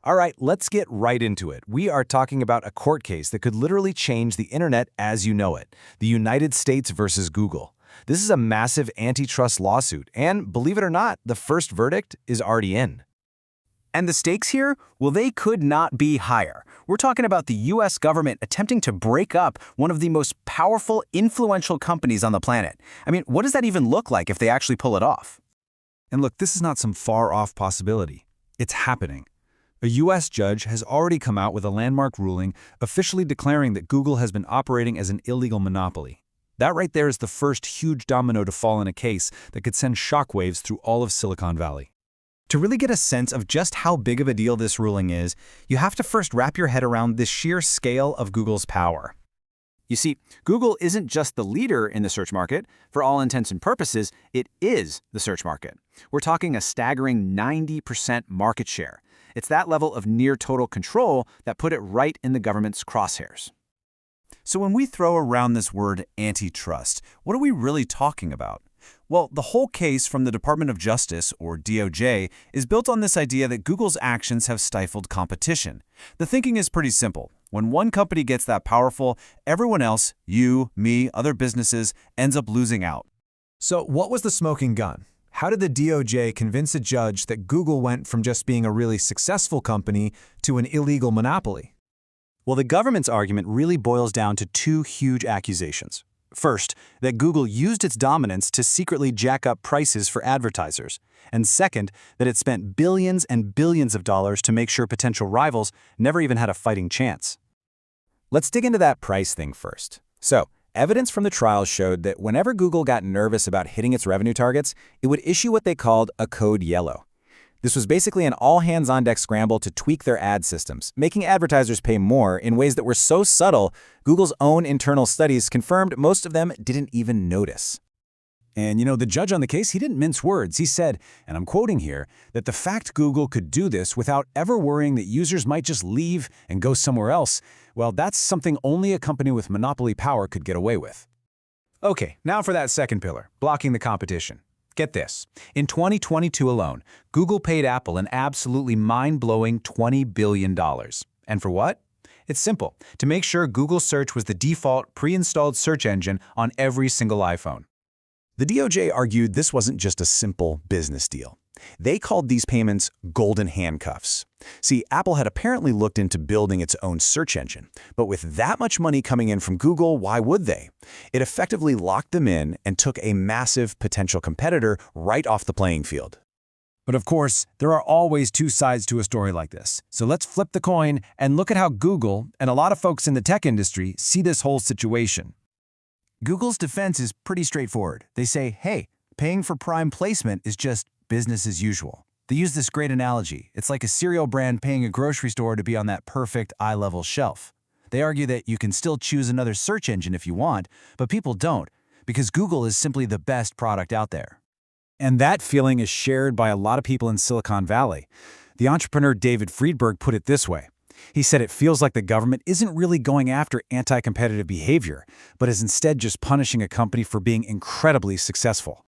All right, let's get right into it. We are talking about a court case that could literally change the internet as you know it, the United States versus Google. This is a massive antitrust lawsuit, and believe it or not, the first verdict is already in. And the stakes here? Well, they could not be higher. We're talking about the US government attempting to break up one of the most powerful, influential companies on the planet. I mean, what does that even look like if they actually pull it off? And look, this is not some far-off possibility. It's happening. A U.S. judge has already come out with a landmark ruling officially declaring that Google has been operating as an illegal monopoly. That right there is the first huge domino to fall in a case that could send shockwaves through all of Silicon Valley. To really get a sense of just how big of a deal this ruling is, you have to first wrap your head around the sheer scale of Google's power. You see, Google isn't just the leader in the search market. For all intents and purposes, it is the search market. We're talking a staggering 90% market share. It's that level of near total control that put it right in the government's crosshairs. So when we throw around this word antitrust, what are we really talking about? Well, the whole case from the Department of Justice, or DOJ, is built on this idea that Google's actions have stifled competition. The thinking is pretty simple. When one company gets that powerful, everyone else, you, me, other businesses, ends up losing out. So what was the smoking gun? How did the DOJ convince a judge that Google went from just being a really successful company to an illegal monopoly? Well, the government's argument really boils down to two huge accusations. First, that Google used its dominance to secretly jack up prices for advertisers. And second, that it spent billions and billions of dollars to make sure potential rivals never even had a fighting chance. Let's dig into that price thing first. So, evidence from the trial showed that whenever Google got nervous about hitting its revenue targets, it would issue what they called a code yellow. This was basically an all-hands-on-deck scramble to tweak their ad systems, making advertisers pay more in ways that were so subtle, Google's own internal studies confirmed most of them didn't even notice. And you know, the judge on the case, he didn't mince words. He said, and I'm quoting here, that the fact Google could do this without ever worrying that users might just leave and go somewhere else, well, that's something only a company with monopoly power could get away with. Okay, now for that second pillar, blocking the competition. Get this. In 2022 alone, Google paid Apple an absolutely mind-blowing $20 billion. And for what? It's simple, to make sure Google Search was the default pre-installed search engine on every single iPhone. The DOJ argued this wasn't just a simple business deal. They called these payments golden handcuffs. See, Apple had apparently looked into building its own search engine, but with that much money coming in from Google, why would they? It effectively locked them in and took a massive potential competitor right off the playing field. But of course, there are always two sides to a story like this. So let's flip the coin and look at how Google and a lot of folks in the tech industry see this whole situation. Google's defense is pretty straightforward. They say, hey, paying for Prime placement is just business as usual. They use this great analogy. It's like a cereal brand paying a grocery store to be on that perfect eye-level shelf. They argue that you can still choose another search engine if you want, but people don't, because Google is simply the best product out there. And that feeling is shared by a lot of people in Silicon Valley. The entrepreneur David Friedberg put it this way. He said it feels like the government isn't really going after anti-competitive behavior, but is instead just punishing a company for being incredibly successful.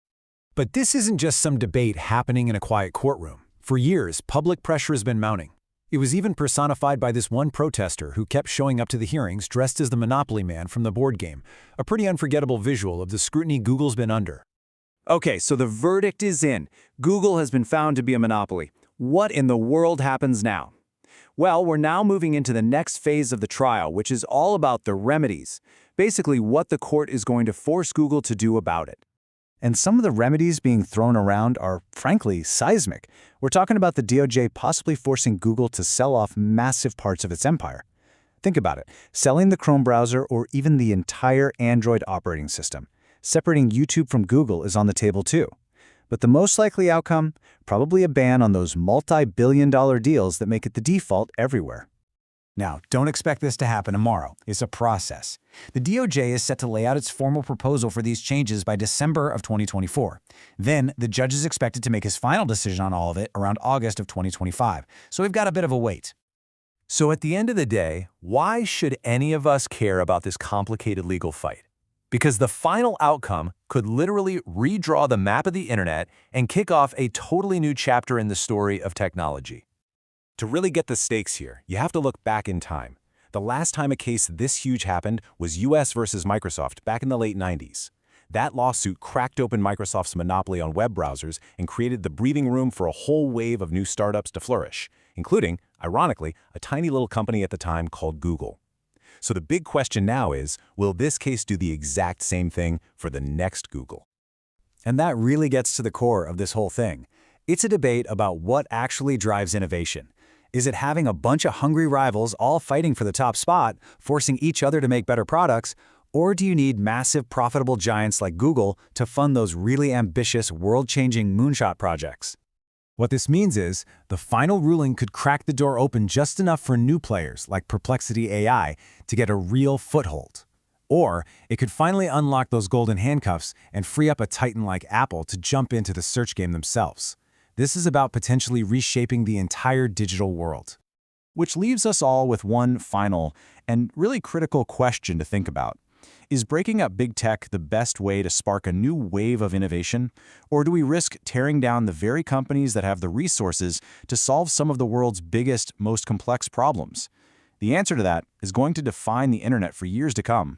But this isn't just some debate happening in a quiet courtroom. For years, public pressure has been mounting. It was even personified by this one protester who kept showing up to the hearings dressed as the Monopoly Man from the board game, a pretty unforgettable visual of the scrutiny Google's been under. Okay, so the verdict is in. Google has been found to be a monopoly. What in the world happens now? Well, we're now moving into the next phase of the trial, which is all about the remedies. Basically, what the court is going to force Google to do about it. And some of the remedies being thrown around are, frankly, seismic. We're talking about the DOJ possibly forcing Google to sell off massive parts of its empire. Think about it, selling the Chrome browser or even the entire Android operating system. Separating YouTube from Google is on the table too. But the most likely outcome? Probably a ban on those multi-billion-dollar deals that make it the default everywhere. Now, don't expect this to happen tomorrow. It's a process. The DOJ is set to lay out its formal proposal for these changes by December of 2024. Then, the judge is expected to make his final decision on all of it around August of 2025. So we've got a bit of a wait. So at the end of the day, why should any of us care about this complicated legal fight? Because the final outcome could literally redraw the map of the internet and kick off a totally new chapter in the story of technology. To really get the stakes here, you have to look back in time. The last time a case this huge happened was US versus Microsoft back in the late 90s. That lawsuit cracked open Microsoft's monopoly on web browsers and created the breathing room for a whole wave of new startups to flourish, including, ironically, a tiny little company at the time called Google. So the big question now is, will this case do the exact same thing for the next Google? And that really gets to the core of this whole thing. It's a debate about what actually drives innovation. Is it having a bunch of hungry rivals all fighting for the top spot, forcing each other to make better products, or do you need massive profitable giants like Google to fund those really ambitious, world-changing moonshot projects? What this means is, the final ruling could crack the door open just enough for new players like Perplexity AI to get a real foothold. Or it could finally unlock those golden handcuffs and free up a titan like Apple to jump into the search game themselves. This is about potentially reshaping the entire digital world. Which leaves us all with one final and really critical question to think about. Is breaking up big tech the best way to spark a new wave of innovation? Or do we risk tearing down the very companies that have the resources to solve some of the world's biggest, most complex problems? The answer to that is going to define the internet for years to come.